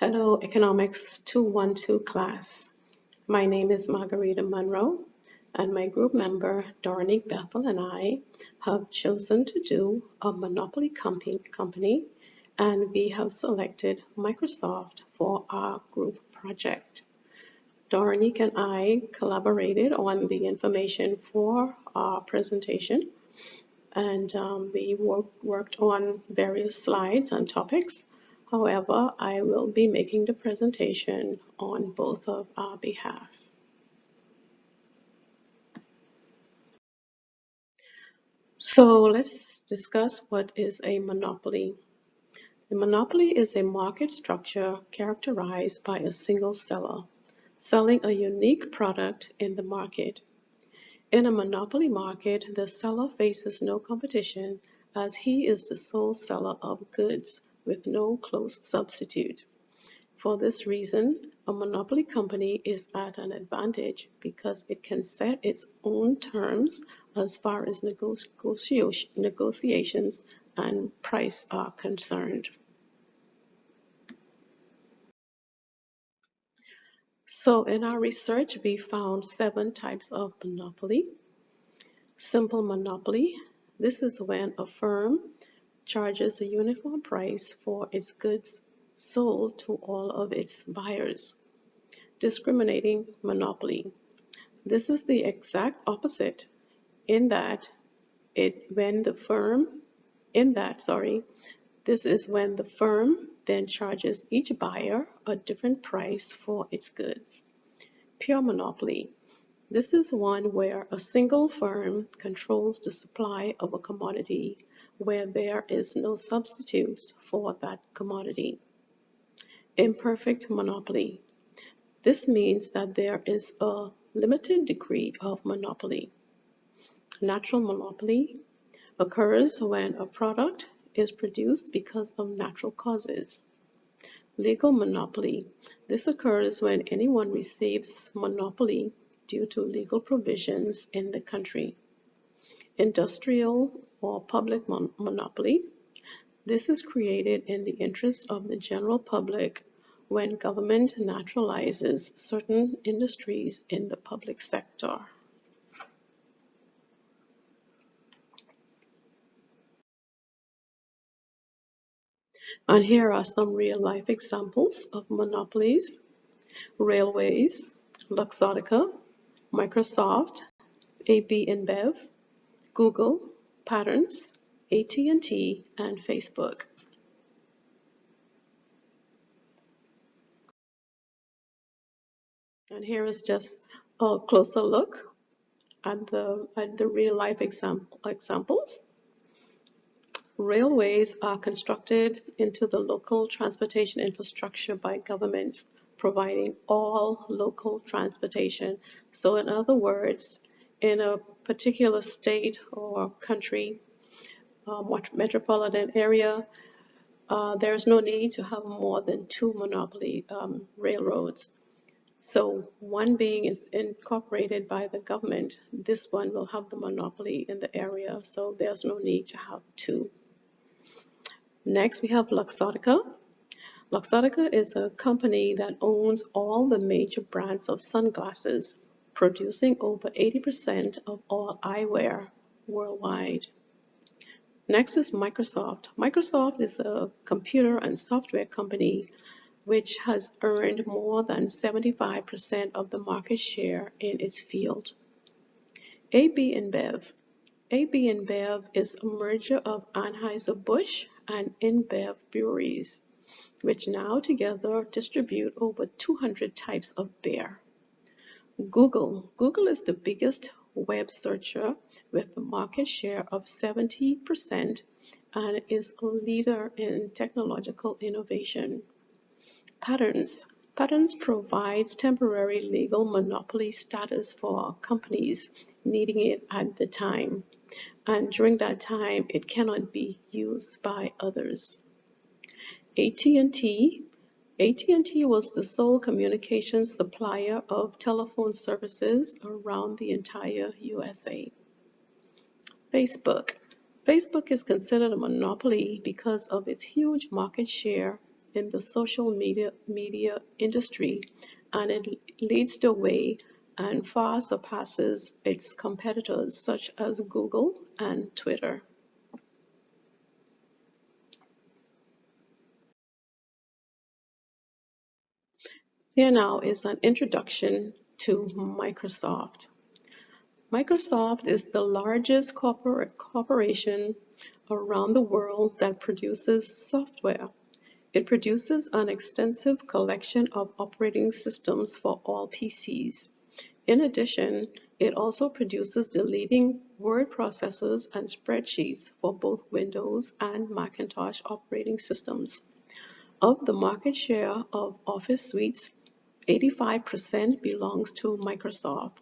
Hello, Economics 212 class. My name is M.Munroe, and my group member, Doronique Bethel, and I have chosen to do a monopoly company, and we have selected Microsoft for our group project. Doronique and I collaborated on the information for our presentation, and we worked on various slides and topics. However, I will be making the presentation on both of our behalf. So let's discuss what is a monopoly. A monopoly is a market structure characterized by a single seller selling a unique product in the market. In a monopoly market, the seller faces no competition as he is the sole seller of goods with no close substitute. For this reason, a monopoly company is at an advantage because it can set its own terms as far as negotiations and price are concerned. So in our research, we found 7 types of monopoly. Simple monopoly. This is when a firm charges a uniform price for its goods sold to all of its buyers. Discriminating monopoly. This is the exact opposite in that this is when the firm then charges each buyer a different price for its goods. Pure monopoly. This is one where a single firm controls the supply of a commodity where there is no substitutes for that commodity. Imperfect monopoly. This means that there is a limited degree of monopoly. Natural monopoly occurs when a product is produced because of natural causes. Legal monopoly. This occurs when anyone receives monopoly due to legal provisions in the country. Industrial or public monopoly. This is created in the interest of the general public when government naturalizes certain industries in the public sector. And here are some real-life examples of monopolies. Railways, Luxottica, Microsoft, AB InBev, Google, Patterns, AT&T, and Facebook. And here is just a closer look at the real-life examples. Railways are constructed into the local transportation infrastructure by governments, providing all local transportation. So in other words, in a particular state or country, metropolitan area, there's no need to have more than 2 monopoly railroads. So one being incorporated by the government, this one will have the monopoly in the area, so there's no need to have 2. Next, we have Luxottica. Luxottica is a company that owns all the major brands of sunglasses, producing over 80% of all eyewear worldwide. Next is Microsoft. Microsoft is a computer and software company which has earned more than 75% of the market share in its field. AB InBev. AB InBev is a merger of Anheuser-Busch and InBev breweries, which now together distribute over 200 types of beer. Google is the biggest web searcher with a market share of 70% and is a leader in technological innovation. Patterns provides temporary legal monopoly status for companies needing it at the time, and during that time it cannot be used by others. AT&T was the sole communications supplier of telephone services around the entire USA. Facebook is considered a monopoly because of its huge market share in the social media industry, and it leads the way and far surpasses its competitors such as Google and Twitter. Here now is an introduction to Microsoft. Microsoft is the largest corporation around the world that produces software. It produces an extensive collection of operating systems for all PCs. In addition, it also produces the leading word processors and spreadsheets for both Windows and Macintosh operating systems. Of the market share of Office suites, 85% belongs to Microsoft.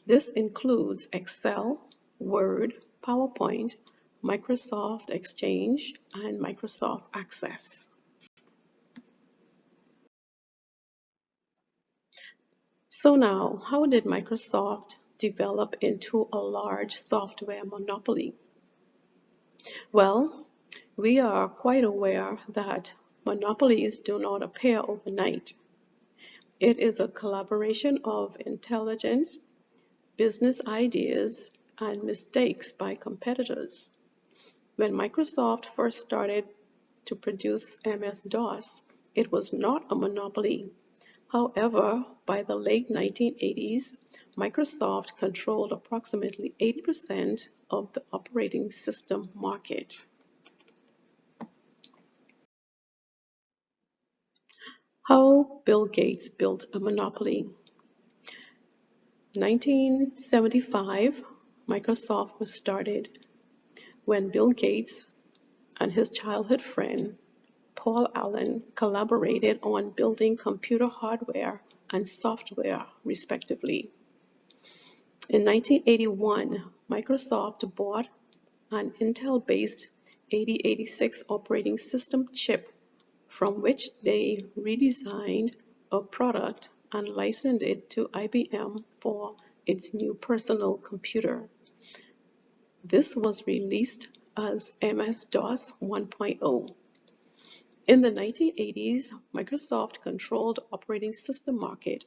This includes Excel, Word, PowerPoint, Microsoft Exchange, and Microsoft Access. So now, how did Microsoft develop into a large software monopoly? Well, we are quite aware that monopolies do not appear overnight. It is a collaboration of intelligent business ideas and mistakes by competitors. When Microsoft first started to produce MS-DOS, it was not a monopoly. However, by the late 1980s, Microsoft controlled approximately 80% of the operating system market. How Bill Gates built a monopoly. 1975, Microsoft was started when Bill Gates and his childhood friend, Paul Allen, collaborated on building computer hardware and software, respectively. In 1981, Microsoft bought an Intel-based 8086 operating system chip from which they redesigned a product and licensed it to IBM for its new personal computer. This was released as MS-DOS 1.0. In the 1980s, Microsoft controlled the operating system market,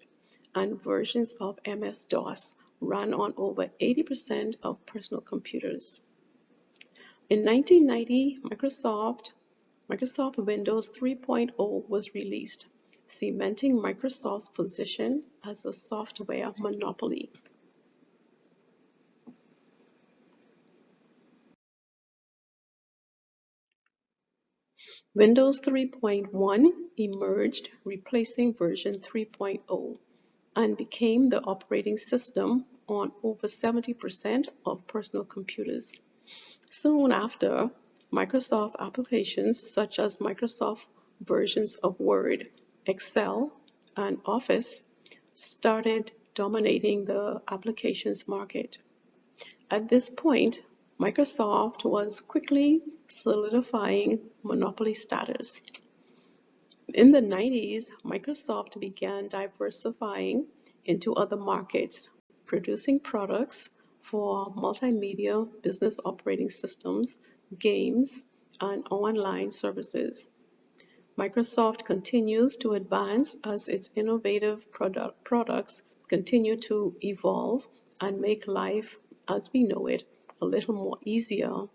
and versions of MS-DOS ran on over 80% of personal computers. In 1990, Microsoft Windows 3.0 was released, cementing Microsoft's position as a software monopoly. Windows 3.1 emerged, replacing version 3.0, and became the operating system on over 70% of personal computers. Soon after, Microsoft applications such as Microsoft versions of Word, Excel, and Office started dominating the applications market. At this point, Microsoft was quickly solidifying monopoly status. In the 90s, Microsoft began diversifying into other markets, producing products for multimedia business operating systems, games, and online services. Microsoft continues to advance as its innovative products continue to evolve and make life as we know it a little more easier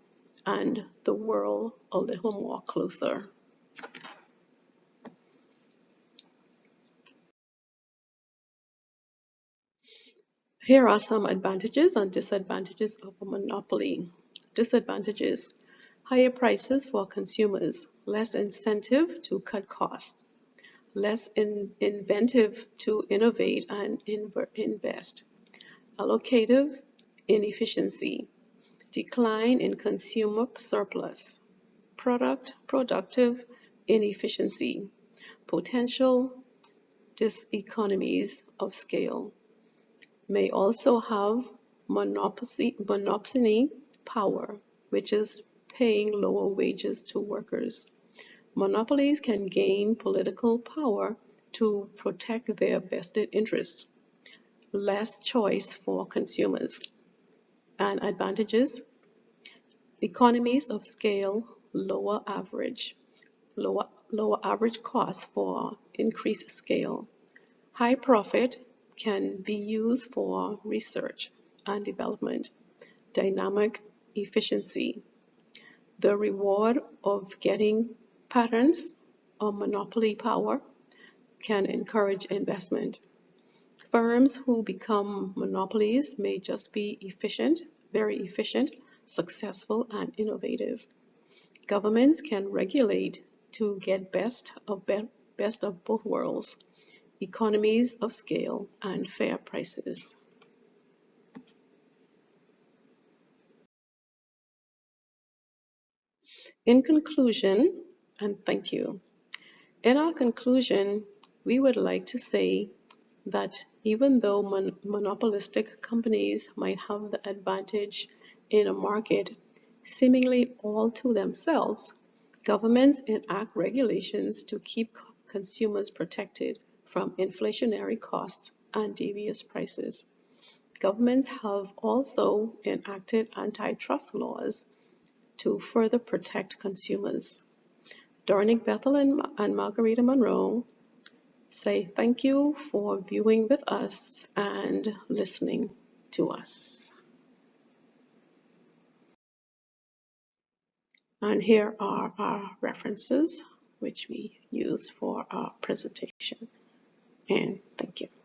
and the world a little more closer. Here are some advantages and disadvantages of a monopoly. Disadvantages: higher prices for consumers, less incentive to cut costs, less inventive to innovate and invest, allocative inefficiency, decline in consumer surplus, productive inefficiency, potential diseconomies of scale. May also have monopoly power, which is paying lower wages to workers. Monopolies can gain political power to protect their vested interests. Less choice for consumers. And advantages: economies of scale, lower lower average costs for increased scale. High profit can be used for research and development, dynamic efficiency. The reward of getting patents or monopoly power can encourage investment. Firms who become monopolies may just be efficient, very efficient, successful, and innovative. Governments can regulate to get best of both worlds, economies of scale, and fair prices. In conclusion, and thank you. In our conclusion, we would like to say that even though monopolistic companies might have the advantage in a market seemingly all to themselves, governments enact regulations to keep consumers protected from inflationary costs and devious prices. Governments have also enacted antitrust laws to further protect consumers. Dornick Bethel and Margarita Munroe say thank you for viewing with us and listening to us. And here are our references which we use for our presentation. And thank you.